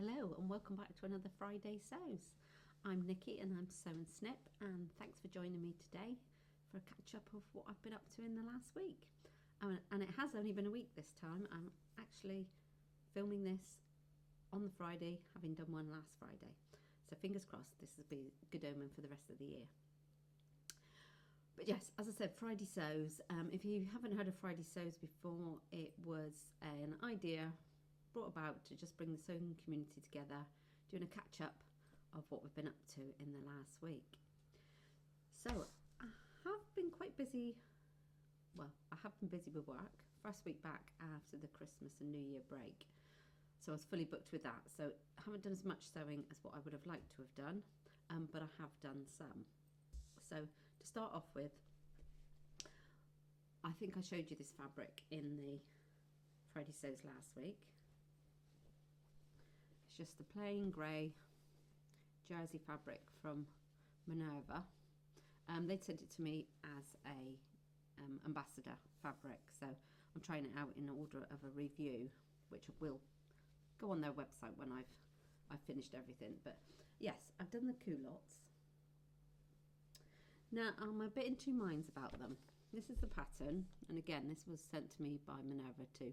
Hello and welcome back to another Friday Sews. I'm Nikki and I'm Sew&Snip, and thanks for joining me today for a catch up of what I've been up to in the last week. And it has only been a week this time. I'm actually filming this on the Friday, having done one last Friday. So fingers crossed this will be a good omen for the rest of the year. But yes, as I said, Friday Sews. If you haven't heard of Friday Sews before, it was an idea brought about to just bring the sewing community together, doing a catch up of what we've been up to in the last week. So I have been quite busy. Well, I have been busy with work. First week back after the Christmas and New Year break. So I was fully booked with that. So I haven't done as much sewing as what I would have liked to have done, but I have done some. So to start off with, I think I showed you this fabric in the Friday Sews last week. It's just the plain grey jersey fabric from Minerva. They sent it to me as a ambassador fabric, so I'm trying it out in order of a review, which will go on their website when I've finished everything. But yes, I've done the culottes. Now I'm a bit in two minds about them. This is the pattern, and again this was sent to me by Minerva to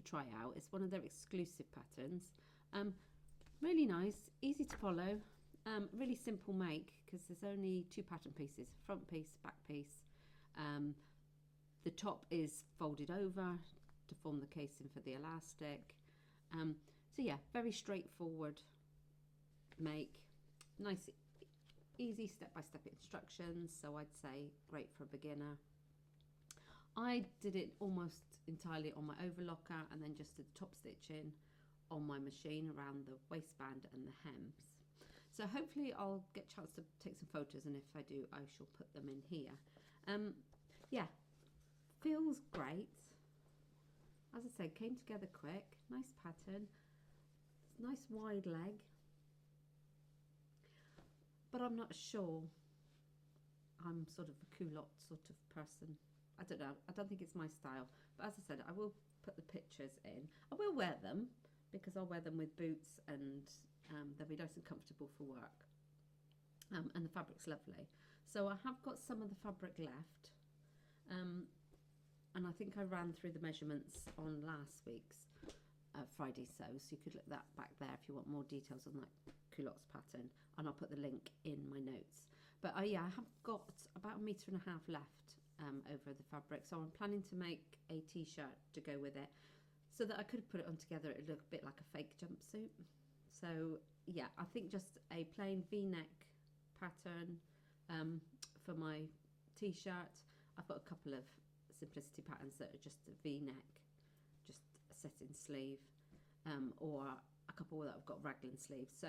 try out. It's one of their exclusive patterns. Really nice, easy to follow, really simple make because there's only two pattern pieces, front piece, back piece. The top is folded over to form the casing for the elastic. So yeah, very straightforward make, nice easy step-by-step instructions, so I'd say great for a beginner. I did it almost entirely on my overlocker and then just did the top stitching on my machine around the waistband and the hems. So hopefully I'll get a chance to take some photos, and if I do I shall put them in here. Yeah, feels great. As I said, came together quick, nice pattern, nice wide leg, but I'm not sure I'm sort of a culotte sort of person. I don't know, I don't think it's my style, but as I said, I will put the pictures in. I will wear them because I'll wear them with boots, and they'll be nice and comfortable for work, and the fabric's lovely. So I have got some of the fabric left, and I think I ran through the measurements on last week's Friday Sew, so you could look that back there if you want more details on that culottes pattern, and I'll put the link in my notes. But yeah, I have got about 1.5 meters left over the fabric, so I'm planning to make a t-shirt to go with it, so that I could put it on together. It'd look a bit like a fake jumpsuit. So yeah, I think just a plain v-neck pattern for my t-shirt. I've got a couple of simplicity patterns that are just a v-neck, just a set-in sleeve, or a couple that I've got raglan sleeves. So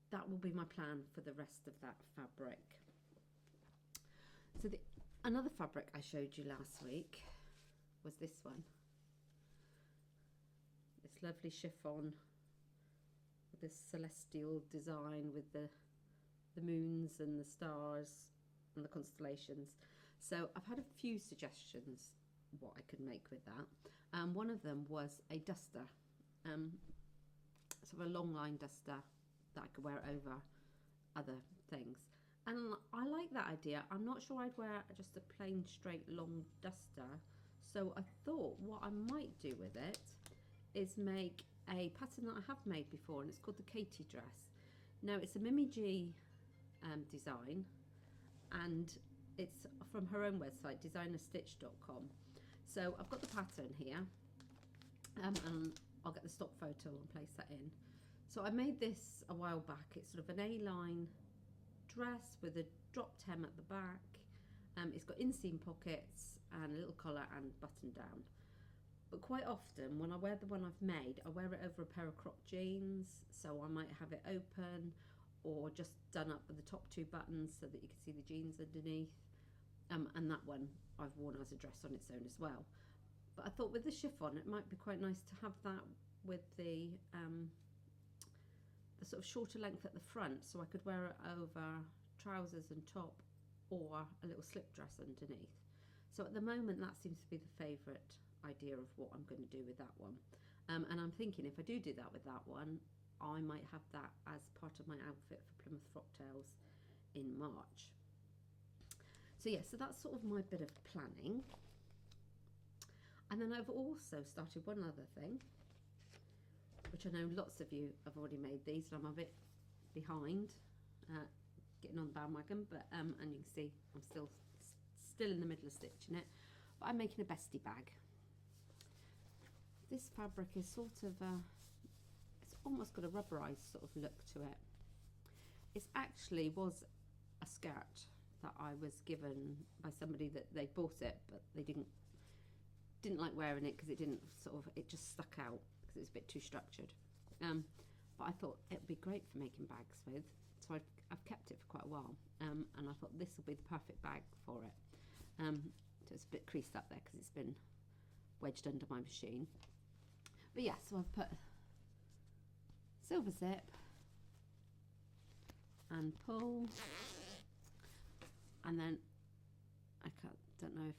that will be my plan for the rest of that fabric. So another fabric I showed you last week was this one. This lovely chiffon with this celestial design with the moons and the stars and the constellations. So I've had a few suggestions what I could make with that. One of them was a duster, sort of a long line duster that I could wear over other things. And I like that idea. I'm not sure I'd wear just a plain straight long duster. So I thought what I might do with it is make a pattern that I have made before, and it's called the Katie dress. Now it's a Mimi G design, and it's from her own website, designerstitch.com. So I've got the pattern here, and I'll get the stock photo and place that in. So I made this a while back. It's sort of an A-line dress with a dropped hem at the back. It's got inseam pockets and a little collar and button down. But quite often when I wear the one I've made, I wear it over a pair of cropped jeans, so I might have it open or just done up with the top two buttons so that you can see the jeans underneath. And that one I've worn as a dress on its own as well. But I thought with the chiffon it might be quite nice to have that with the sort of shorter length at the front, so I could wear it over trousers and top, or a little slip dress underneath. So at the moment that seems to be the favourite idea of what I'm going to do with that one. And I'm thinking if I do that with that one, I might have that as part of my outfit for Plymouth Frocktails in March. So yeah, so that's sort of my bit of planning. And then I've also started one other thing, which I know lots of you have already made these, and I'm a bit behind getting on the bandwagon, but and you can see I'm still in the middle of stitching it, but I'm making a Bestie bag. This fabric is sort of it's almost got a rubberized sort of look to it. It actually was a skirt that I was given by somebody that they bought it, but they didn't like wearing it because it didn't it just stuck out because it was a bit too structured. But I thought it'd be great for making bags with, so I've kept it for quite a while, and I thought this will be the perfect bag for it. So it's a bit creased up there because it's been wedged under my machine. But yeah, so I've put silver zip and pull, and then don't know if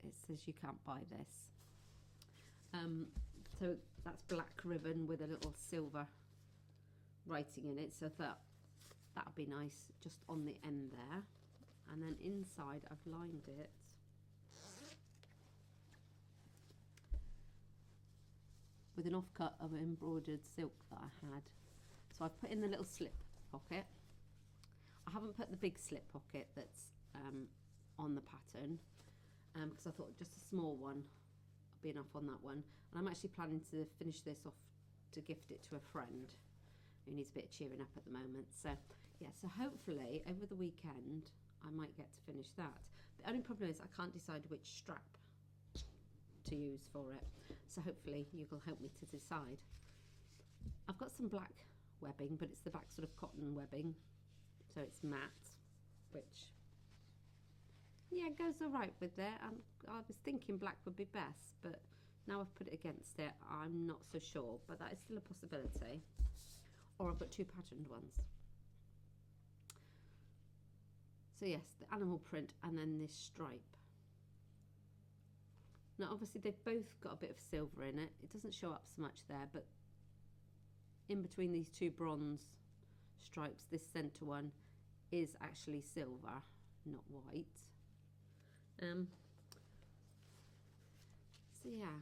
it says you can't buy this. So that's black ribbon with a little silver writing in it, so that'd be nice just on the end there. And then inside I've lined it with an offcut of embroidered silk that I had. So I've put in the little slip pocket. I haven't put the big slip pocket that's on the pattern because I thought just a small one would be enough on that one. And I'm actually planning to finish this off to gift it to a friend who needs a bit of cheering up at the moment. So yeah, so hopefully over the weekend I might get to finish that. The only problem is I can't decide which strap to use for it, so hopefully you will help me to decide. I've got some black webbing, but it's the back sort of cotton webbing, so it's matte, which yeah goes all right with there. I was thinking black would be best, but now I've put it against it, I'm not so sure, but that is still a possibility. Or I've got two patterned ones. So yes, the animal print and then this stripe. Now obviously they've both got a bit of silver in it. It doesn't show up so much there, but in between these two bronze stripes, this centre one is actually silver, not white. So yeah,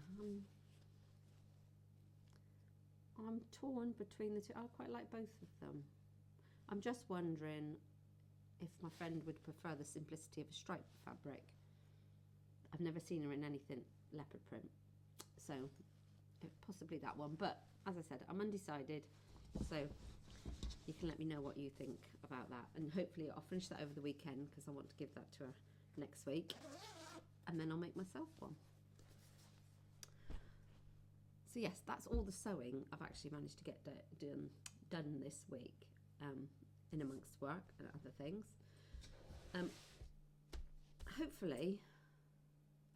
I'm torn between the two. I quite like both of them. I'm just wondering if my friend would prefer the simplicity of a striped fabric. I've never seen her in anything leopard print, so possibly that one. But as I said, I'm undecided, so you can let me know what you think about that, and hopefully I'll finish that over the weekend because I want to give that to her next week, and then I'll make myself one. So yes, that's all the sewing I've actually managed to get done this week, in amongst work and other things. Hopefully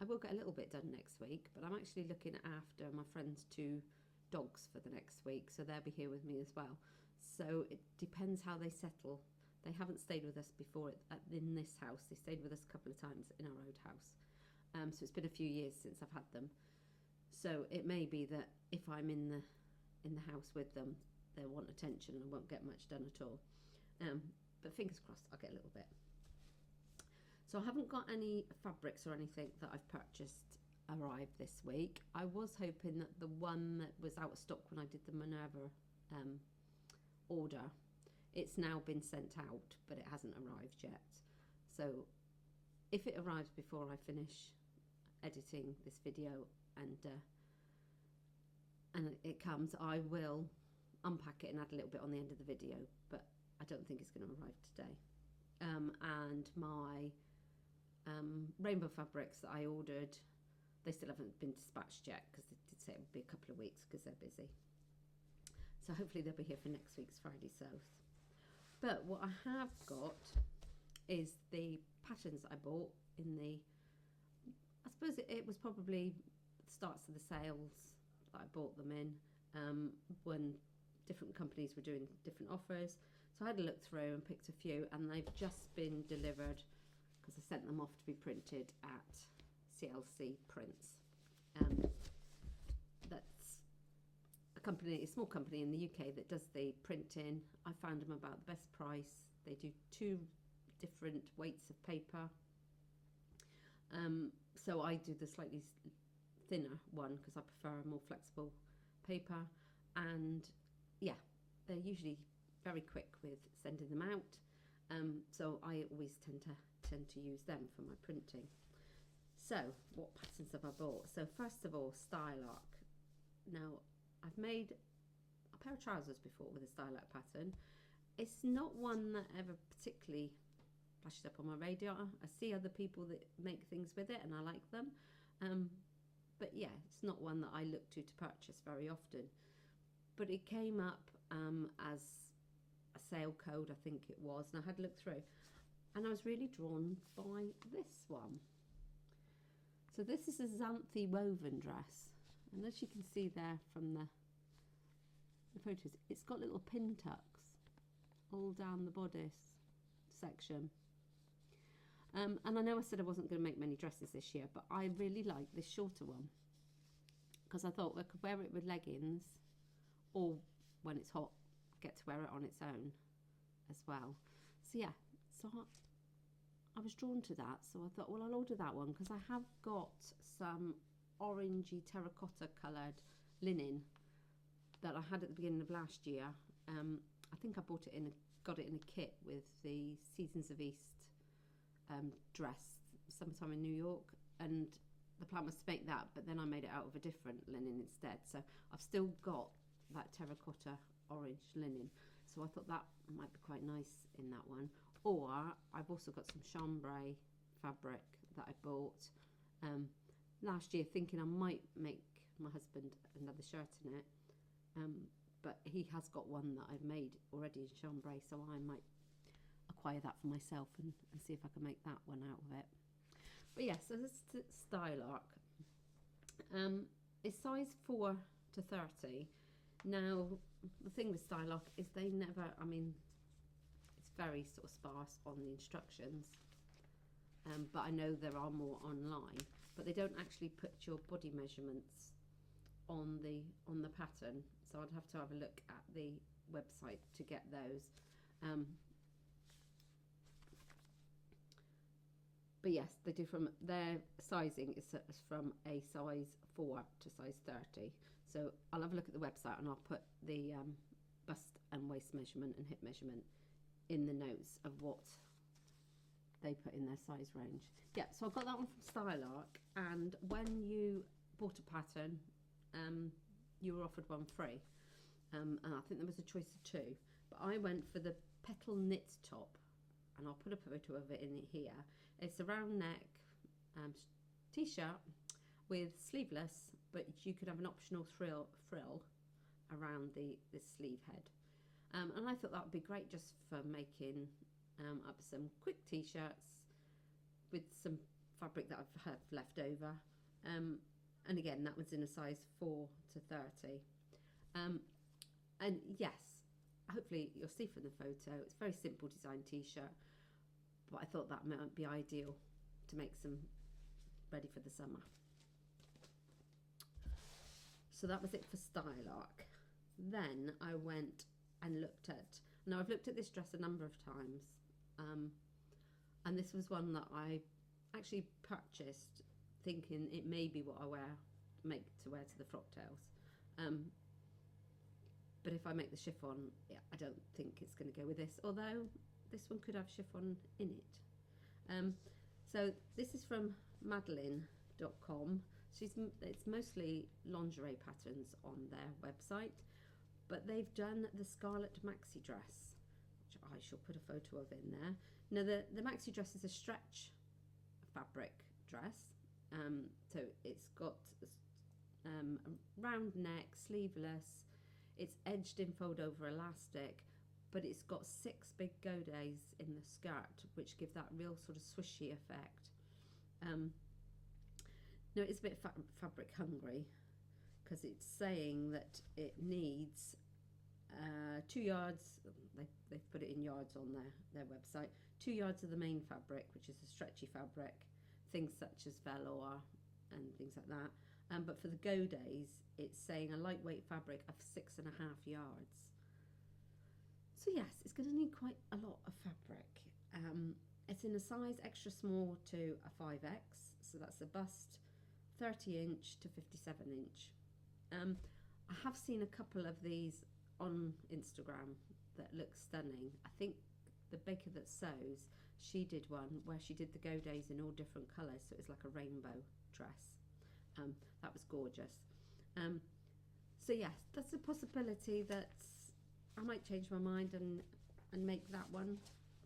I will get a little bit done next week, but I'm actually looking after my friend's two dogs for the next week, so they'll be here with me as well. So it depends how they settle. They haven't stayed with us before in this house. They stayed with us a couple of times in our old house. So it's been a few years since I've had them. So it may be that if I'm in the house with them, they'll want attention and I won't get much done at all. But fingers crossed, I'll get a little bit. So I haven't got any fabrics or anything that I've purchased arrive this week. I was hoping that the one that was out of stock when I did the Minerva order, it's now been sent out, but it hasn't arrived yet. So if it arrives before I finish editing this video and it comes, I will unpack it and add a little bit on the end of the video, but I don't think it's going to arrive today. And my rainbow fabrics that I ordered, they still haven't been dispatched yet because they did say it would be a couple of weeks because they're busy. So hopefully they'll be here for next week's Friday Sews. But what I have got is the patterns that I bought in the, I suppose it was probably the starts of the sales that I bought them in, when different companies were doing different offers. So I had a look through and picked a few, and they've just been delivered because I sent them off to be printed at CLC Prints. That's a company, a small company in the UK that does the printing. I found them about the best price. They do 2 different weights of paper. So I do the slightly thinner one because I prefer a more flexible paper. And yeah, they're usually very quick with sending them out. So I always tend to use them for my printing. So what patterns have I bought? So first of all, style arc. Now I've made a pair of trousers before with a style arc pattern. It's not one that ever particularly flashes up on my radar. I see other people that make things with it and I like them. But yeah, it's not one that I look to purchase very often. But it came up as a sale code, I think it was, and I had looked through. And I was really drawn by this one. So this is a Xanthi woven dress. And as you can see there from the photos, it's got little pin tucks all down the bodice section. And I know I said I wasn't going to make many dresses this year, but I really like this shorter one because I thought I could wear it with leggings, or when it's hot, get to wear it on its own as well. So yeah, so I was drawn to that, so I thought, well, I'll order that one because I have got some orangey terracotta coloured linen that I had at the beginning of last year. I think I got it in a kit with the Seasons of East dress sometime in New York, and the plan was to make that, but then I made it out of a different linen instead. So I've still got that terracotta orange linen, so I thought that might be quite nice in that one. Or I've also got some chambray fabric that I bought last year, thinking I might make my husband another shirt in it, but he has got one that I've made already in chambray, so I might acquire that for myself and see if I can make that one out of it. But yeah, so this is style arc. It's size 4 to 30. Now the thing with style arc is they never, I mean, it's very sort of sparse on the instructions, but I know there are more online, but they don't actually put your body measurements on the pattern, so I'd have to have a look at the website to get those. But yes, they do from their sizing is from a size 4 to size 30. So I'll have a look at the website and I'll put the bust and waist measurement and hip measurement in the notes of what they put in their size range. Yeah, so I got that one from Style Arc, and when you bought a pattern, you were offered one free. And I think there was a choice of 2, but I went for the petal knit top, and I'll put a photo of it in here. It's a round neck t-shirt with sleeveless, but you could have an optional frill around the sleeve head. And I thought that would be great just for making up some quick t-shirts with some fabric that I've had left over. And again, that was in a size 4 to 30. And yes, hopefully you'll see from the photo, it's a very simple design t-shirt, but I thought that might be ideal to make some ready for the summer. So that was it for Style Arc. Then I went and looked at, now I've looked at this dress a number of times, and this was one that I actually purchased thinking it may be what I make to wear to the frock tails. But if I make the chiffon, yeah, I don't think it's going to go with this, although this one could have chiffon in it. So this is from Madeline.com. It's mostly lingerie patterns on their website, but they've done the Scarlet Maxi dress, which I shall put a photo of in there. Now the Maxi dress is a stretch fabric dress, so it's got a round neck, sleeveless, it's edged in fold over elastic, but it's got 6 big godays in the skirt, which give that real sort of swishy effect. No, it's a bit fabric hungry, because it's saying that it needs 2 yards, they've put it in yards on their website, 2 yards of the main fabric, which is a stretchy fabric, things such as velour and things like that, but for the Go Days, it's saying a lightweight fabric of 6.5 yards. So yes, it's going to need quite a lot of fabric. It's in a size extra small to a 5X, so that's a bust, 30-inch to 57-inch. I have seen a couple of these on Instagram that look stunning. I think the baker that sews, she did one where she did the Go Days in all different colours, so it was like a rainbow dress. That was gorgeous. So yes, that's a possibility that I might change my mind and make that one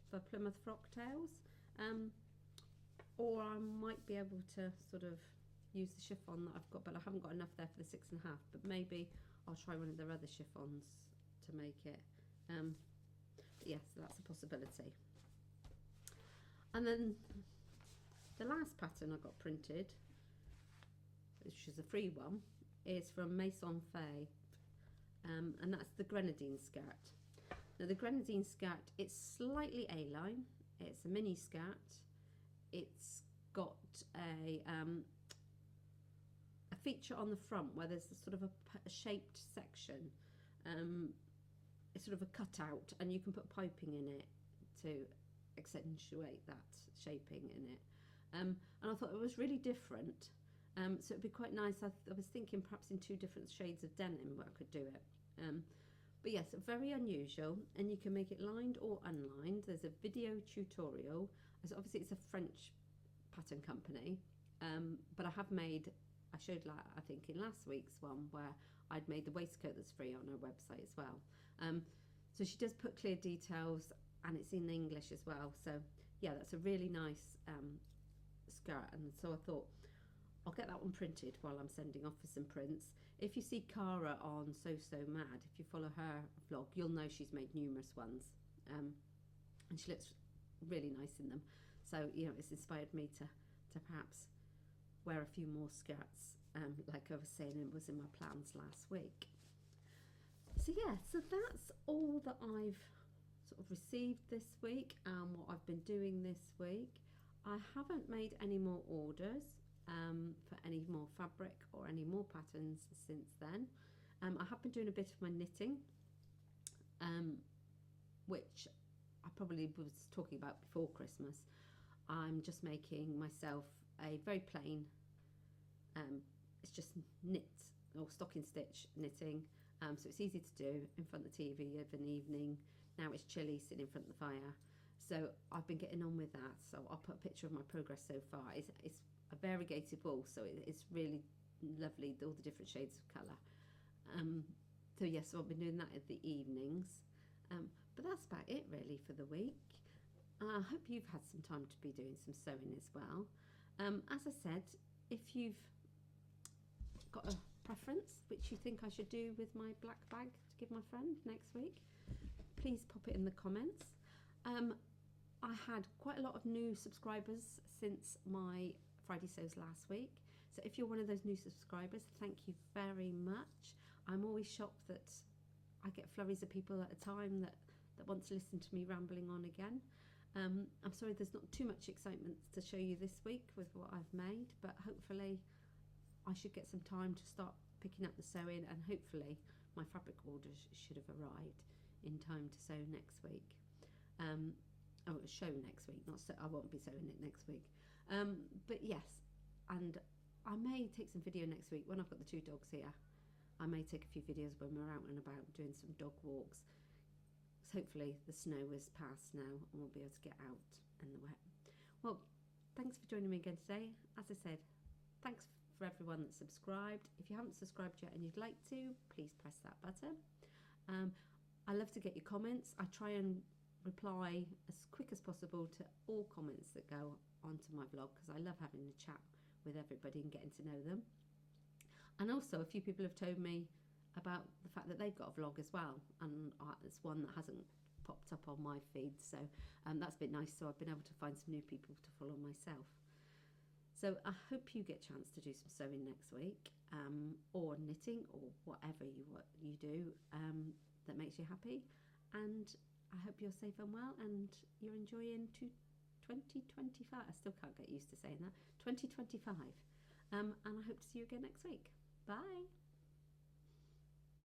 for Plymouth Frock Tails, or I might be able to sort of use the chiffon that I've got, but I haven't got enough there for the 6.5, but maybe I'll try one of their other chiffons to make it. But yes, that's a possibility. And then the last pattern I got printed, which is a free one, is from Maison Faye, and that's the grenadine skirt. Now the grenadine skirt, it's slightly A-line, it's a mini skirt, it's got a feature on the front where there's a sort of a shaped section. It's sort of a cutout, and you can put piping in it to accentuate that shaping in it. And I thought it was really different. So it'd be quite nice. I was thinking perhaps in 2 different shades of denim where I could do it. But yes, very unusual, and you can make it lined or unlined. There's a video tutorial. So obviously it's a French pattern company, but I showed, like, I think in last week's one where I'd made the waistcoat that's free on her website as well. So she does put clear details, and it's in English as well. So yeah, that's a really nice skirt, and so I thought I'll get that one printed while I'm sending off for some prints. If you see Cara on So Mad, if you follow her vlog, you'll know she's made numerous ones, and she looks really nice in them. So you know, it's inspired me to perhaps wear a few more skirts, like I was saying, it was in my plans last week. So yeah, so that's all that I've sort of received this week and what I've been doing this week. I haven't made any more orders for any more fabric or any more patterns since then. I have been doing a bit of my knitting, which I probably was talking about before Christmas. I'm just making myself a very plain, it's just knit or stocking stitch knitting, so it's easy to do in front of the TV of an evening. Now it's chilly, sitting in front of the fire, so I've been getting on with that. So I'll put a picture of my progress so far. It's a variegated wool, so it's really lovely, all the different shades of colour. So yes, so I've been doing that at the evenings, but that's about it really for the week. I hope you've had some time to be doing some sewing as well. As I said, if you've got a preference which you think I should do with my black bag to give my friend next week, please pop it in the comments. I had quite a lot of new subscribers since my Friday Sews last week, so if you're one of those new subscribers, thank you very much. I'm always shocked that I get flurries of people at a time that want to listen to me rambling on again. I'm sorry there's not too much excitement to show you this week with what I've made, but hopefully I should get some time to start picking up the sewing, and hopefully my fabric orders should have arrived in time to sew next week. Show next week, not so I won't be sewing it next week. But yes, and I may take some video next week when I've got the 2 dogs here. I may take a few videos when we're out and about doing some dog walks. So hopefully the snow is past now and we'll be able to get out in the wet. Well, thanks for joining me again today. As I said, thanks for everyone that subscribed. If you haven't subscribed yet and you'd like to, please press that button. I love to get your comments. I try and reply as quick as possible to all comments that go onto my vlog, because I love having a chat with everybody and getting to know them. And also a few people have told me about the fact that they've got a vlog as well, and it's one that hasn't popped up on my feed, so that's been nice. So I've been able to find some new people to follow myself. So I hope you get a chance to do some sewing next week, or knitting, or whatever you do that makes you happy. And I hope you're safe and well, and you're enjoying 2025. I still can't get used to saying that. 2025. And I hope to see you again next week. Bye.